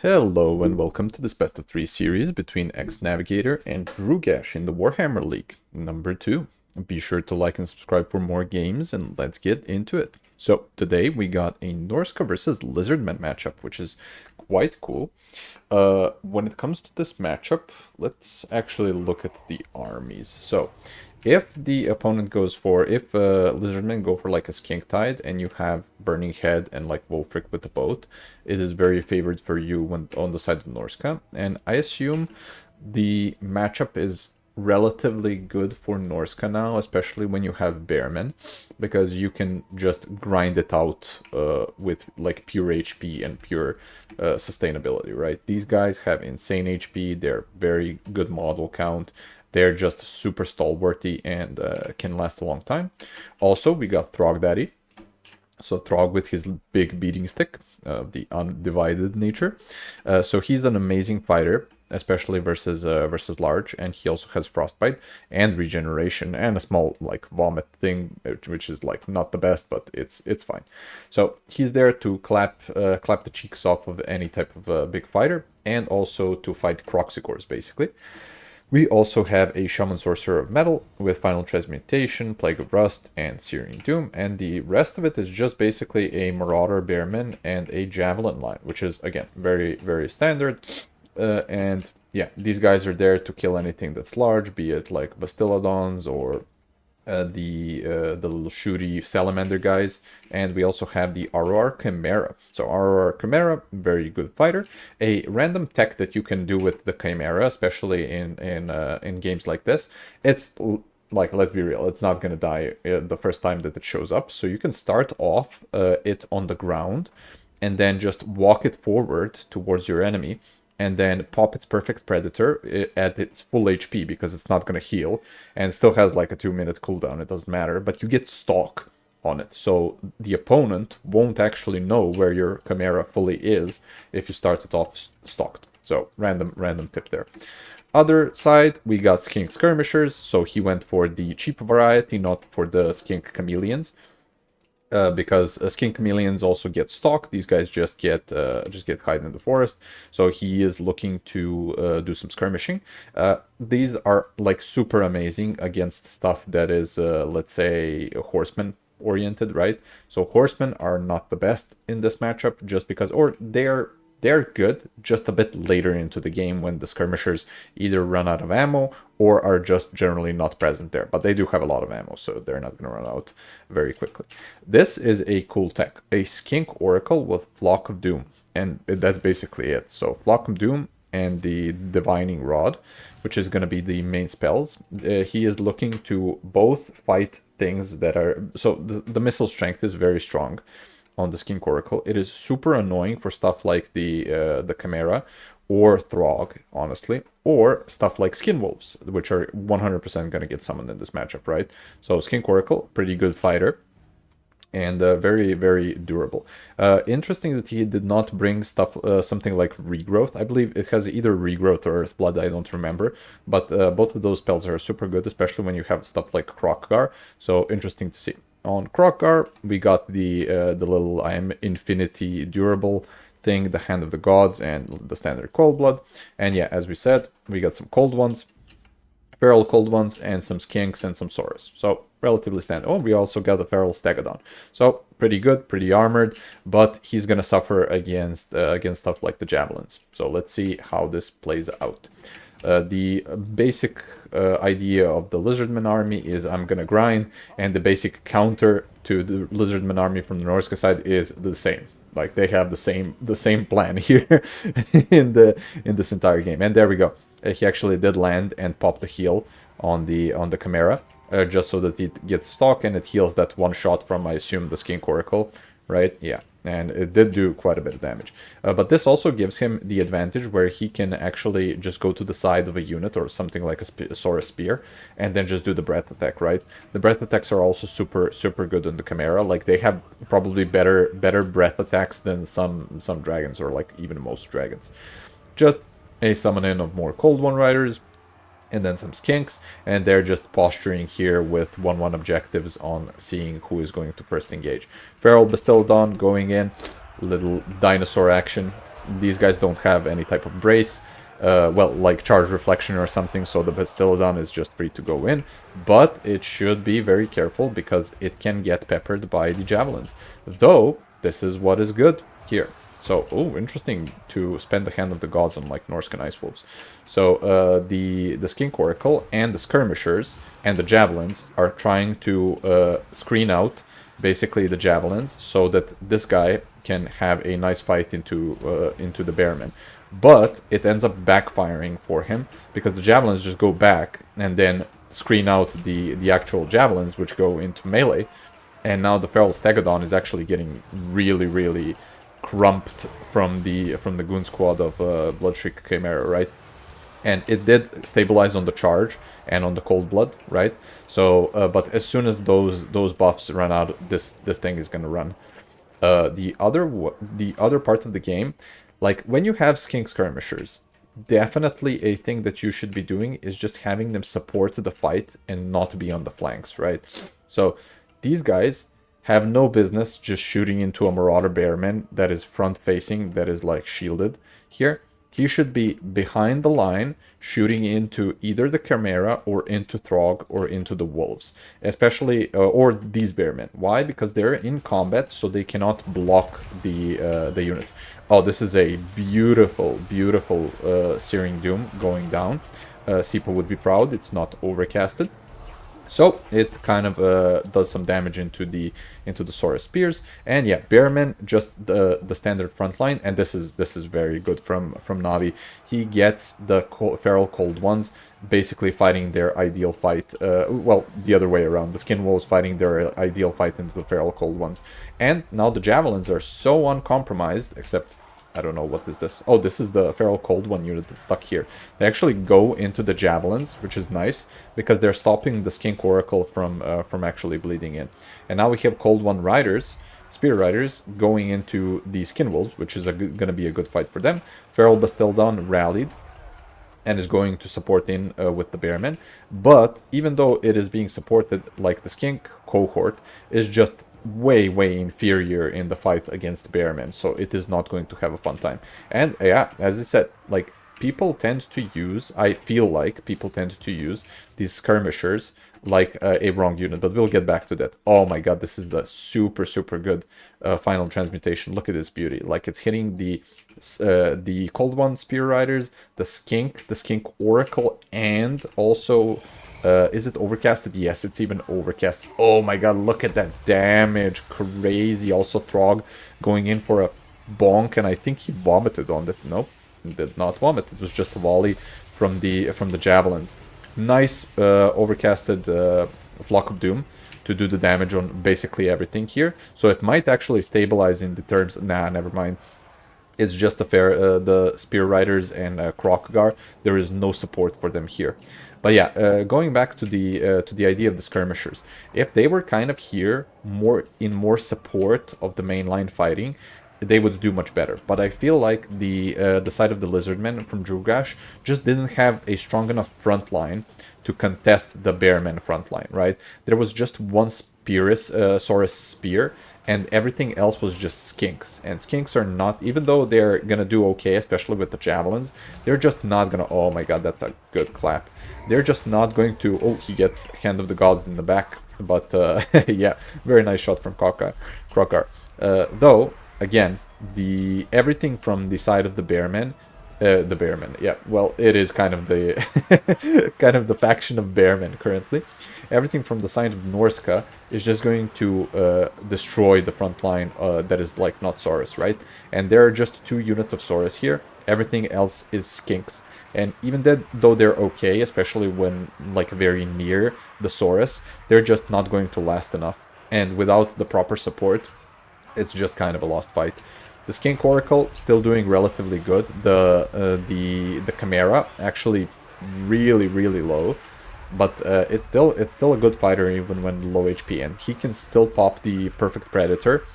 Hello and welcome to this best of 3 series between xNavigator and Drugash in the Warhammer League, number 2. Be sure to like and subscribe for more games and let's get into it. So today we got a Norsca versus Lizardmen matchup, which is quite cool. When it comes to this matchup, let's actually look at the armies. So if the opponent goes for, if Lizardmen go for like a Skink Tide and you have Burning Head and like Wolfric with the boat, it is very favored for you when on the side of Norsca. And I assume the matchup is relatively good for Norsca now, especially when you have Bearmen, because you can just grind it out with like pure HP and pure sustainability, right? These guys have insane HP, they're very good model count, they're just super stalwarty and can last a long time. Also, we got Throg Daddy. So Throg with his big beating stick of the undivided nature. So he's an amazing fighter, especially versus large, and he also has frostbite and regeneration and a small like vomit thing, which is like not the best, but it's fine. So he's there to clap the cheeks off of any type of big fighter, and also to fight Croxicores basically. We also have a Shaman Sorcerer of Metal with Final Transmutation, Plague of Rust, and Searing Doom, and the rest of it is just basically a Marauder Bearman and a Javelin line, which is, again, very, very standard. And yeah, these guys are there to kill anything that's large, be it like Bastiladons or the little shooty salamander guys. And we also have the RR Chimera. So RR Chimera, very good fighter. A random tech that you can do with the Chimera, especially in games like this. It's like, let's be real, it's not gonna die the first time that it shows up. So you can start off it on the ground and then just walk it forward towards your enemy, and then pop its perfect predator at its full HP, because it's not going to heal and still has like a 2-minute cooldown. It doesn't matter, but you get stalk on it, so the opponent won't actually know where your Chimera fully is if you start it off stalked. So random tip there. Other side, we got Skink Skirmishers, so he went for the cheap variety, not for the Skink Chameleons. Because Skink Chameleons also get stalked. These guys just get hide in the forest. So he is looking to do some skirmishing. These are like super amazing against stuff that is, let's say, horseman oriented, right? So horsemen are not the best in this matchup, just because, or they're good just a bit later into the game when the skirmishers either run out of ammo or are just generally not present there. But they do have a lot of ammo, so they're not going to run out very quickly. This is a cool tech, a Skink Oracle with Flock of Doom, and that's basically it. So Flock of Doom and the Divining Rod, which is going to be the main spells. He is looking to both fight things that are... So the missile strength is very strong on the Skink Oracle. It is super annoying for stuff like the Chimera or Throg, honestly, or stuff like Skin Wolves, which are 100% going to get summoned in this matchup, right? So Skink Oracle, pretty good fighter, and very, very durable. Interesting that he did not bring stuff, something like Regrowth. I believe it has either Regrowth or Earthblood, I don't remember, but both of those spells are super good, especially when you have stuff like Krokgar, so interesting to see. On Krokgar, we got the little I am infinity durable thing, the Hand of the Gods, and the standard Cold Blood. And yeah, as we said, we got some cold ones, feral cold ones, and some skinks and some saurus. So relatively standard. Oh, we also got the feral stegodon. So pretty good, pretty armored, but he's gonna suffer against stuff like the javelins. So let's see how this plays out. The basic idea of the Lizardman army is I'm gonna grind, and the basic counter to the Lizardman army from the Norsca side is the same. Like they have the same plan here in this entire game. And there we go. He actually did land and pop the heal on the Chimera, just so that it gets stock and it heals that one shot from, I assume, the Skink Oracle, right? Yeah. And it did do quite a bit of damage. But this also gives him the advantage where he can actually just go to the side of a unit or something like a Saurus Spear and then just do the breath attack, right? The breath attacks are also super good on the Chimera. Like they have probably better breath attacks than some dragons, or like even most dragons. Just a summon in of more Cold One Riders, and then some skinks, and they're just posturing here with 1-1 objectives on seeing who is going to first engage. Feral Bastiladon going in, little dinosaur action, these guys don't have any type of brace. Well, like charge reflection or something, so the Bastillodon is just free to go in, but it should be very careful because it can get peppered by the javelins. Though, this is what is good here. So, oh, interesting to spend the Hand of the Gods on like Norsca Ice Wolves. So, the Skink Oracle and the Skirmishers and the Javelins are trying to screen out basically the Javelins so that this guy can have a nice fight into the Bearmen. But it ends up backfiring for him because the Javelins just go back and then screen out the actual Javelins, which go into melee. And now the Feral Stegodon is actually getting really, really crumped from the Goon Squad of Bloodshriek Chimera, right? And it did stabilize on the charge and on the Cold Blood, right? So, but as soon as those buffs run out, this thing is gonna run. The other part of the game, like when you have Skink Skirmishers, definitely a thing that you should be doing is just having them support the fight and not be on the flanks, right? So these guys have no business just shooting into a Marauder Bearman that is front facing, that is like shielded here. He should be behind the line, shooting into either the Chimera or into Throg or into the Wolves, especially, or these Bearmen. Why? Because they're in combat, so they cannot block the units. Oh, this is a beautiful, beautiful Searing Doom going down. Sipa would be proud. It's not overcasted. So it kind of does some damage into the Saurus spears, and yeah, Bearman just the standard front line, and this is very good from Navi. He gets the feral cold ones basically fighting their ideal fight. Well, the other way around, the skin wolves fighting their ideal fight into the feral cold ones, and now the javelins are so uncompromised, except. I don't know, what is this? Oh, this is the Feral Cold One unit that's stuck here. They actually go into the Javelins, which is nice, because they're stopping the Skink Oracle from actually bleeding in. And now we have Cold One Riders, Spear Riders, going into the Skin Wolves, which is going to be a good fight for them. Feral Bastildon rallied and is going to support in with the Bearmen. But even though it is being supported, like the Skink cohort is just way inferior in the fight against Bearmen, so it is not going to have a fun time. And yeah, as I said, like people tend to use, I feel like people tend to use these skirmishers like a wrong unit, but we'll get back to that. Oh my god, this is the super good final transmutation. Look at this beauty. Like it's hitting the Cold One Spear Riders, the Skink Oracle, and also is it overcasted? Yes, it's even overcast. Oh my god, look at that damage. Crazy. Also Throg going in for a bonk, and I think he vomited on it. Nope, he did not vomit. It was just a volley from the javelins. Nice overcasted Flock of Doom to do the damage on basically everything here. So it might actually stabilize in the terms. Nah, never mind. It's just the Spear Riders and Krokgar. There is no support for them here. But yeah, going back to the idea of the skirmishers, if they were kind of here more support of the mainline fighting, they would do much better. But I feel like the side of the Lizardmen from Drugash just didn't have a strong enough front line to contest the Bearmen front line, right? There was just one Saurus spear, and everything else was just skinks. And skinks are not, even though they're gonna do okay, especially with the javelins, they're just not gonna, oh my god, that's a good clap. They're just not going to, oh, he gets Hand of the Gods in the back, but yeah, very nice shot from Krokgar. Though, again, everything from the side of the Bearmen, yeah, well, it is kind of the kind of the faction of Bearmen currently. Everything from the side of Norsca is just going to destroy the front line that is like not Saurus, right? And there are just 2 units of Saurus here. Everything else is skinks. And even though they're okay, especially when like very near the Saurus, they're just not going to last enough. And without the proper support, it's just kind of a lost fight. The Skink Oracle still doing relatively good. The Chimera actually really low, but it's still a good fighter even when low HP, and he can still pop the Perfect Predator,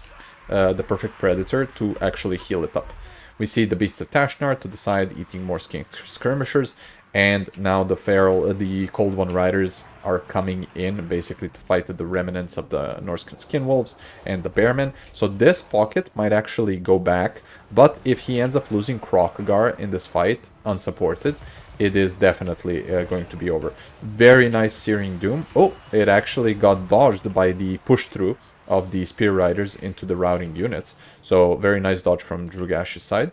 to actually heal it up. We see the Beasts of Tashnar to the side eating more Skink Skirmishers, And now the Cold One Riders are coming in basically to fight the remnants of the Norsca Skinwolves and the Bearmen. So this pocket might actually go back, but if he ends up losing Krokagar in this fight, unsupported, it is definitely going to be over. Very nice Searing Doom. Oh, it actually got dodged by the push-through of the Spear Riders into the routing units. So very nice dodge from Drugash's side.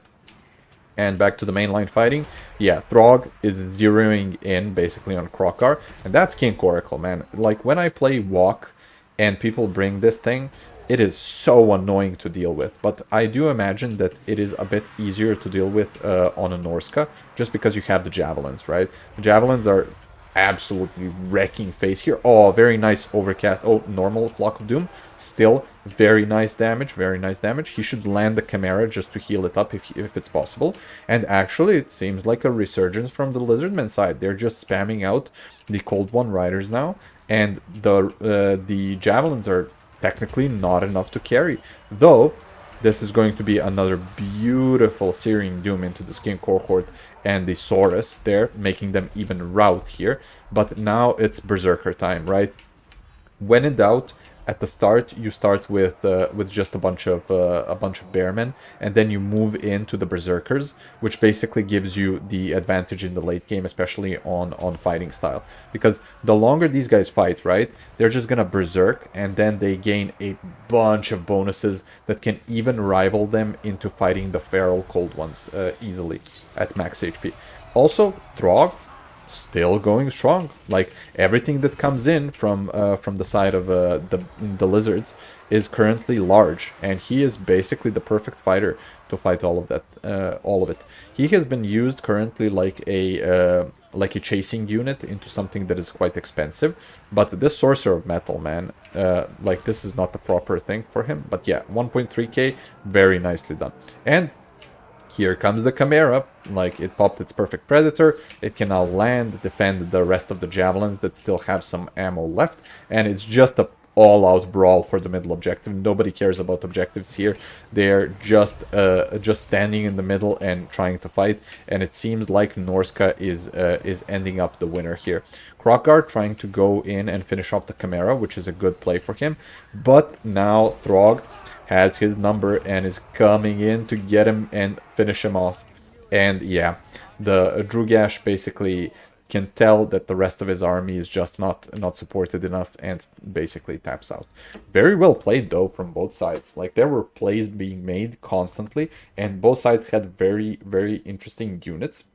And back to the mainline fighting. Yeah, Throg is zeroing in basically on Krokar. And that's King Coracle, man. Like, when I play Walk and people bring this thing, it is so annoying to deal with. But I do imagine that it is a bit easier to deal with on a Norsca, just because you have the Javelins, right? The Javelins are absolutely wrecking face here. Oh, very nice overcast. Oh, normal Flock of Doom. Still very nice damage, very nice damage. He should land the Chimera just to heal it up if it's possible. And actually, it seems like a resurgence from the Lizardmen side. They're just spamming out the Cold One Riders now. And the Javelins are technically not enough to carry. Though, this is going to be another beautiful Searing Doom into the Skin Cohort and the Saurus there, making them even rout here. But now it's Berserker time, right? When in doubt, at the start you start with just a bunch of bearmen, and then you move into the berserkers, which basically gives you the advantage in the late game, especially on fighting style. Because the longer these guys fight, right, they're just gonna berserk, and then they gain a bunch of bonuses that can even rival them into fighting the feral cold ones easily at max HP. Also, Throg still going strong. Like, everything that comes in from the side of the lizards is currently large, and he is basically the perfect fighter to fight all of that, all of it. He has been used currently like a chasing unit into something that is quite expensive, but this Sorcerer of Metal, man, like, this is not the proper thing for him. But yeah, 1.3k, very nicely done. And here comes the Chimera. Like, it popped its perfect Predator. It can now land, defend the rest of the Javelins that still have some ammo left. And it's just a all-out brawl for the middle objective. Nobody cares about objectives here. They're just standing in the middle and trying to fight. And it seems like Norsca is ending up the winner here. Krokgar trying to go in and finish off the Chimera, which is a good play for him. But now Throg has his number and is coming in to get him and finish him off. And yeah, the Drugash basically can tell that the rest of his army is just not supported enough and basically taps out. Very well played though from both sides. Like, there were plays being made constantly, and both sides had very, very interesting units.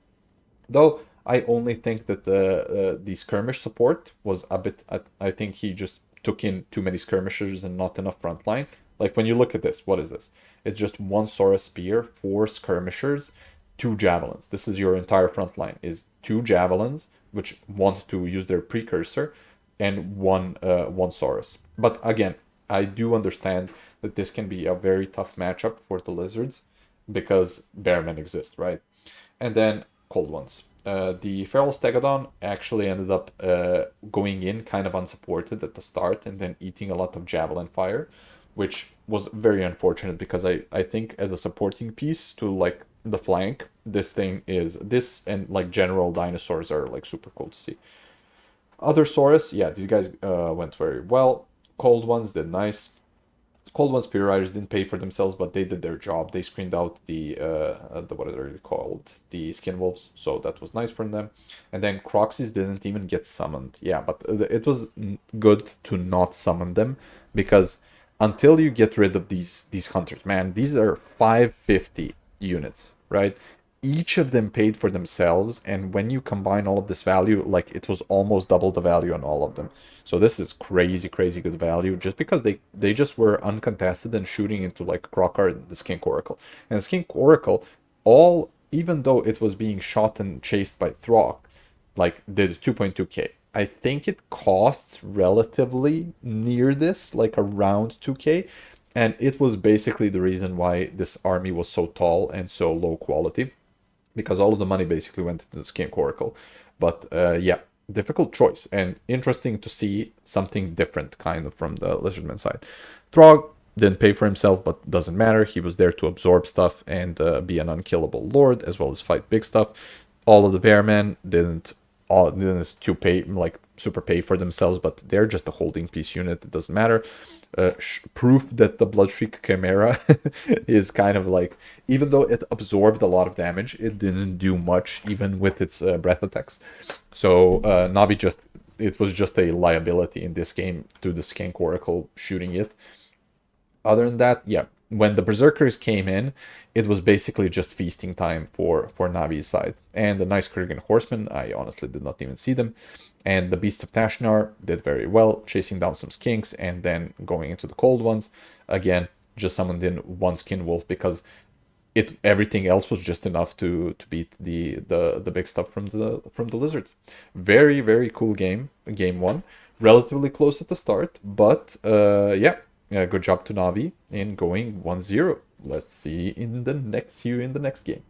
Though I only think that the skirmish support was a bit, I think he just took in too many skirmishers and not enough frontline. Like, when you look at this, what is this? It's just one Saurus Spear, 4 skirmishers, 2 javelins. This is your entire front line, is 2 javelins, which want to use their precursor, and one Saurus. But again, I do understand that this can be a very tough matchup for the Lizards, because Bearmen exist, right? And then Cold Ones. The Feral Stegodon actually ended up going in kind of unsupported at the start, and then eating a lot of javelin fire, which was very unfortunate, because I think as a supporting piece to, like, the flank, this and like general dinosaurs are like super cool to see. Other Saurus, yeah, these guys went very well. Cold Ones did nice. Cold One Spear Riders didn't pay for themselves, but they did their job. They screened out the what are they called? The Skin Wolves, so that was nice for them. And then Croxies didn't even get summoned. Yeah, but it was good to not summon them, because until you get rid of these hunters, man, these are 550 units, right? Each of them paid for themselves, and when you combine all of this value, like, it was almost double the value on all of them. So this is crazy, crazy good value, just because they just were uncontested and shooting into, like, Krokar and the Skink Oracle. And the Skink Oracle, even though it was being shot and chased by Throg, like, did 2.2k. I think it costs relatively near this, like around 2k, and it was basically the reason why this army was so tall and so low quality, because all of the money basically went into the Skink Oracle. But yeah, difficult choice, and interesting to see something different kind of from the Lizardman side. Throg didn't pay for himself, but doesn't matter. He was there to absorb stuff and be an unkillable lord, as well as fight big stuff. All of the Bearmen didn't to pay like super pay for themselves, but they're just a holding piece unit. It doesn't matter. Proof that the Bloodshriek Chimera is kind of like, even though it absorbed a lot of damage, it didn't do much even with its breath attacks. So Navi it was just a liability in this game to the Skank Oracle shooting it. Other than that, yeah, when the Berserkers came in, it was basically just feasting time for Navi's side. And the Nice Kurgan Horsemen, I honestly did not even see them. And the Beast of Tashnar did very well, chasing down some skinks and then going into the cold ones. Again, just summoned in one Skin Wolf because everything else was just enough to beat the big stuff from the lizards. Very, very cool game one. Relatively close at the start, but yeah, good job to Navi in going 1-0. Let's see you in the next game.